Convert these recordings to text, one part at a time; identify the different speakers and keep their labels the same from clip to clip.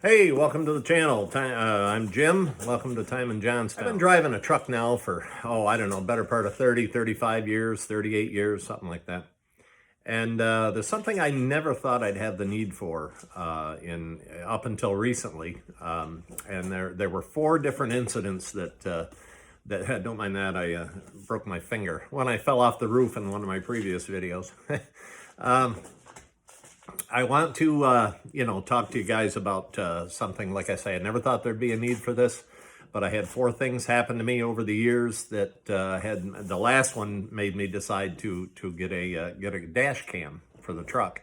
Speaker 1: Hey, welcome to the channel. I'm Jim. Welcome to Time in Johnstown. I've been driving a truck now for, I don't know, better part of 30, 35 years, 38 years, something like that. And there's something I never thought I'd have the need for up until recently. And there were four different incidents that don't mind that, I broke my finger when I fell off the roof in one of my previous videos. I want to, talk to you guys about something. Like I say, I never thought thered be a need for this, but I had four things happen to me over the years that the last one made me decide to get a dash cam for the truck.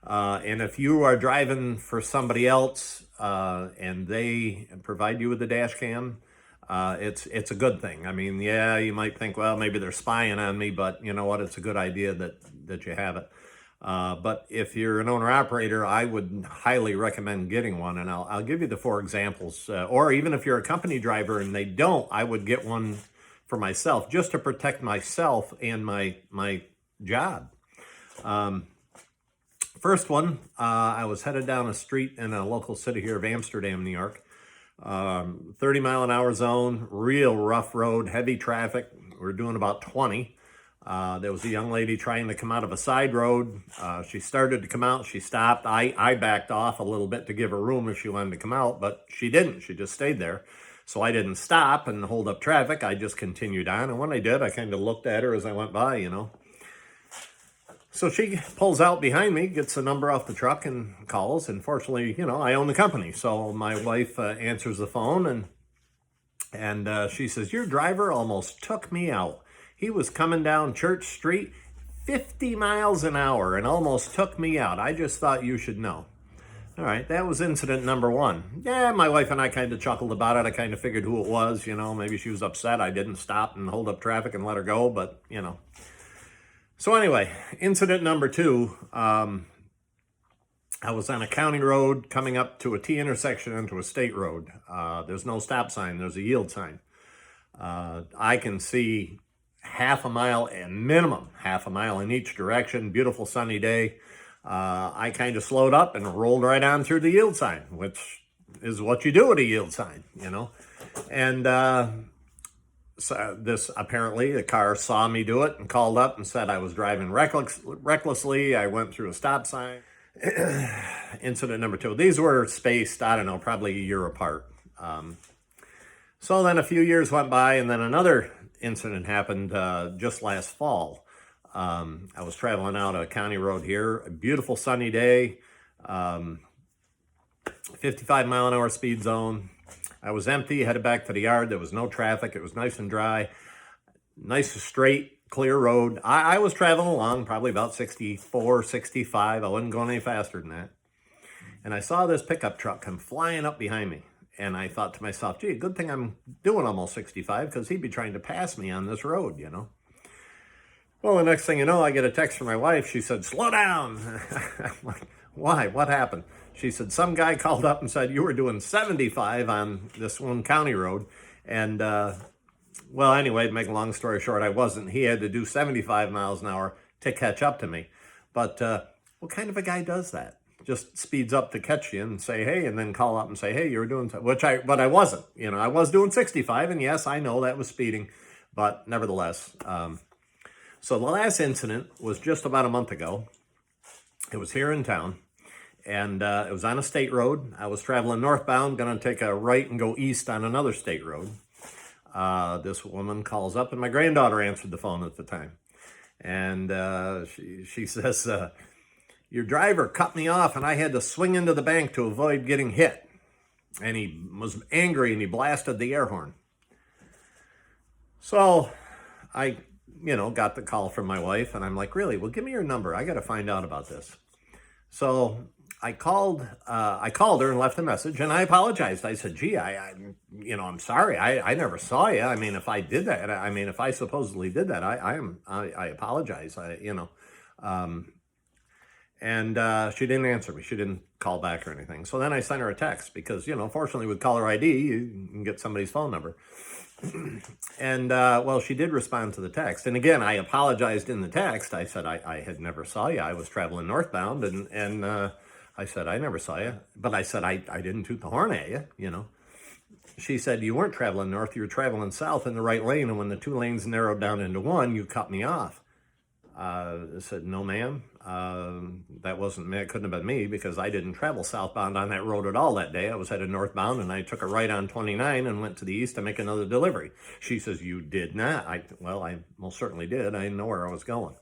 Speaker 1: And if you are driving for somebody else and they provide you with a dash cam, it's a good thing. I mean, yeah, you might think, well, maybe they're spying on me, but you know what? It's a good idea that you have it. But if you're an owner-operator, I would highly recommend getting one, and I'll give you the four examples. Or even if you're a company driver and they don't, I would get one for myself, just to protect myself and my job. First one, I was headed down a street in a local city here of Amsterdam, New York. 30-mile-an-hour zone, real rough road, heavy traffic. We're doing about 20. There was a young lady trying to come out of a side road. She started to come out. She stopped. I backed off a little bit to give her room if she wanted to come out, but she didn't. She just stayed there. So I didn't stop and hold up traffic. I just continued on. And when I did, I kind of looked at her as I went by, So she pulls out behind me, gets the number off the truck and calls. And fortunately, I own the company. So my wife answers the phone and she says, "Your driver almost took me out. He was coming down Church Street 50 miles an hour and almost took me out. I just thought you should know." All right, that was incident number one. Yeah, my wife and I kind of chuckled about it. I kind of figured who it was, maybe she was upset I didn't stop and hold up traffic and let her go, but. So anyway, incident number two, I was on a county road coming up to a T intersection onto a state road. There's no stop sign, there's a yield sign. I can see half a mile and minimum half a mile in each direction. Beautiful sunny day. I kind of slowed up and rolled right on through the yield sign, which is what you do at a yield sign, And so apparently the car saw me do it and called up and said I was driving recklessly. I went through a stop sign. Incident number two. These were spaced, I don't know, probably a year apart. So then a few years went by, and then another incident happened just last fall. I was traveling out a county road here, a beautiful sunny day, 55-mile-an-hour speed zone. I was empty, headed back to the yard. There was no traffic. It was nice and dry, nice, straight, clear road. I was traveling along, probably about 64, 65. I wasn't going any faster than that. And I saw this pickup truck come flying up behind me. And I thought to myself, gee, good thing I'm doing almost 65 because he'd be trying to pass me on this road, Well, the next thing you know, I get a text from my wife. She said, "Slow down." I'm like, why? What happened? She said, some guy called up and said you were doing 75 on this one county road. And, well, anyway, to make a long story short, I wasn't. He had to do 75 miles an hour to catch up to me. But what kind of a guy does that? Just speeds up to catch you and say, hey, and then call up and say, hey, you were doing, but I wasn't, I was doing 65, and yes, I know that was speeding, but nevertheless. So the last incident was just about a month ago. It was here in town, and it was on a state road. I was traveling northbound, going to take a right and go east on another state road. This woman calls up, and my granddaughter answered the phone at the time. And she says, your driver cut me off and I had to swing into the bank to avoid getting hit. And he was angry and he blasted the air horn. So I, got the call from my wife and I'm like, really? Well, give me your number. I got to find out about this. So I called her and left a message, and I apologized. I said, gee, I'm sorry. I never saw you. I mean, if I did that, if I supposedly did that, I apologize. And she didn't answer me. She didn't call back or anything. So then I sent her a text because, fortunately with caller ID, you can get somebody's phone number. And, well, she did respond to the text. And again, I apologized in the text. I said, I had never saw you. I was traveling northbound and I said, I never saw you. But I said, I didn't toot the horn at you, you know. She said, you weren't traveling north, you were traveling south in the right lane, and when the 2 lanes narrowed down into 1, you cut me off. I said, no, ma'am, that wasn't me. It couldn't have been me, because I didn't travel southbound on that road at all that day. I was headed northbound, and I took a right on 29 and went to the east to make another delivery. She says, you did not. Well, I most certainly did. I didn't know where I was going.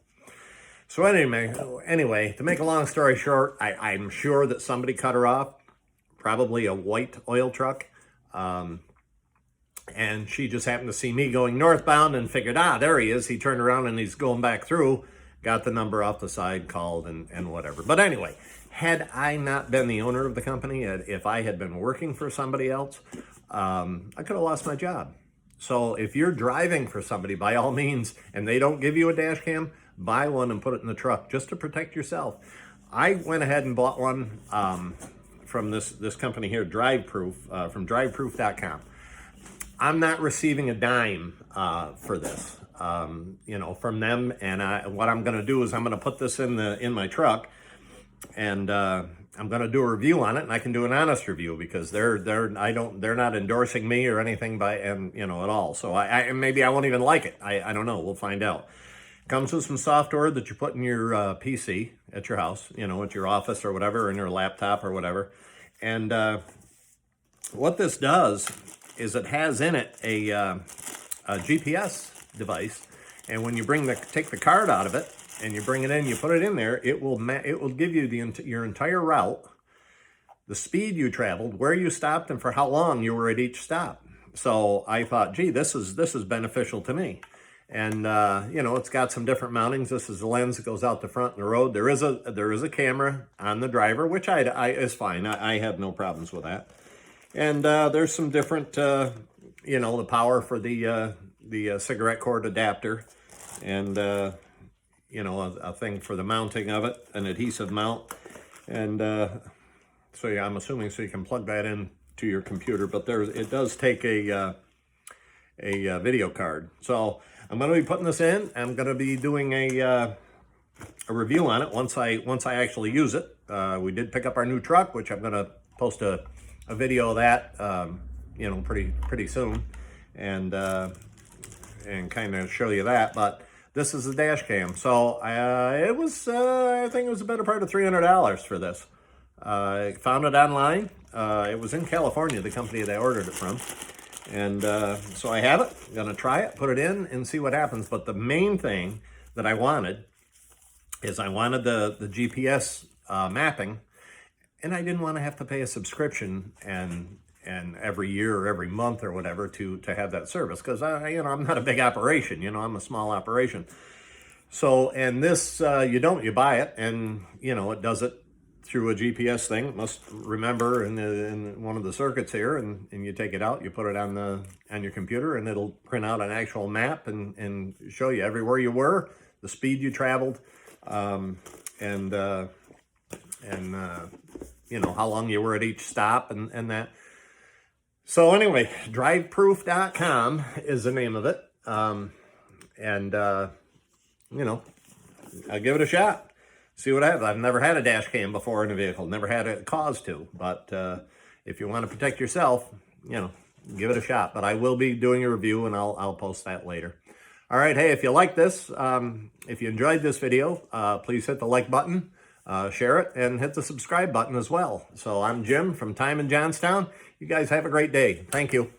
Speaker 1: So anyway, to make a long story short, I'm sure that somebody cut her off, probably a white oil truck. And she just happened to see me going northbound and figured, there he is. He turned around and he's going back through, got the number off the side, called, and whatever. But anyway, had I not been the owner of the company, if I had been working for somebody else, I could have lost my job. So if you're driving for somebody, by all means, and they don't give you a dash cam, buy one and put it in the truck just to protect yourself. I went ahead and bought one from this company here, DriveProof, from driveproof.com. I'm not receiving a dime for this, from them. And what I'm going to do is I'm going to put this in my truck, and I'm going to do a review on it, and I can do an honest review, because they're not endorsing me or anything at all. So maybe I won't even like it. I don't know. We'll find out. Comes with some software that you put in your PC at your house, at your office or whatever, in your laptop or whatever. And what this does is it has in it a GPS device, and when you take the card out of it and you bring it in, you put it in there, it will give you your entire route, the speed you traveled, where you stopped, and for how long you were at each stop. So I thought, gee, this is beneficial to me. And it's got some different mountings. This is the lens that goes out the front in the road. There is a camera on the driver, which is fine. I have no problems with that. And there's some different, the power for the cigarette cord adapter, and a thing for the mounting of it, an adhesive mount, and so yeah, I'm assuming so you can plug that in to your computer. But it does take a video card. So I'm going to be putting this in. I'm going to be doing a review on it once I actually use it. We did pick up our new truck, which I'm going to post a video of that, pretty soon, and kind of show you that. But this is the dash cam. So it was, I think it was a better part of $300 for this. I found it online. It was in California, the company that I ordered it from. And so I have it. I'm going to try it, put it in, and see what happens. But the main thing that I wanted is I wanted the GPS mapping. And I didn't want to have to pay a subscription and every year or every month or whatever to have that service, because I'm not a big operation. I'm a small operation. So, and this you buy it, and it does it through a GPS thing. It must remember in one of the circuits here, and you take it out, you put it on your computer, and it'll print out an actual map and show you everywhere you were, the speed you traveled, and how long you were at each stop and that. So anyway, driveproof.com is the name of it. I'll give it a shot. See what happens. I've never had a dash cam before in a vehicle. Never had a cause to. But if you want to protect yourself, give it a shot. But I will be doing a review, and I'll post that later. All right. Hey, if you like this, if you enjoyed this video, please hit the like button. Share it, and hit the subscribe button as well. So I'm Jim from Time in Johnstown. You guys have a great day. Thank you.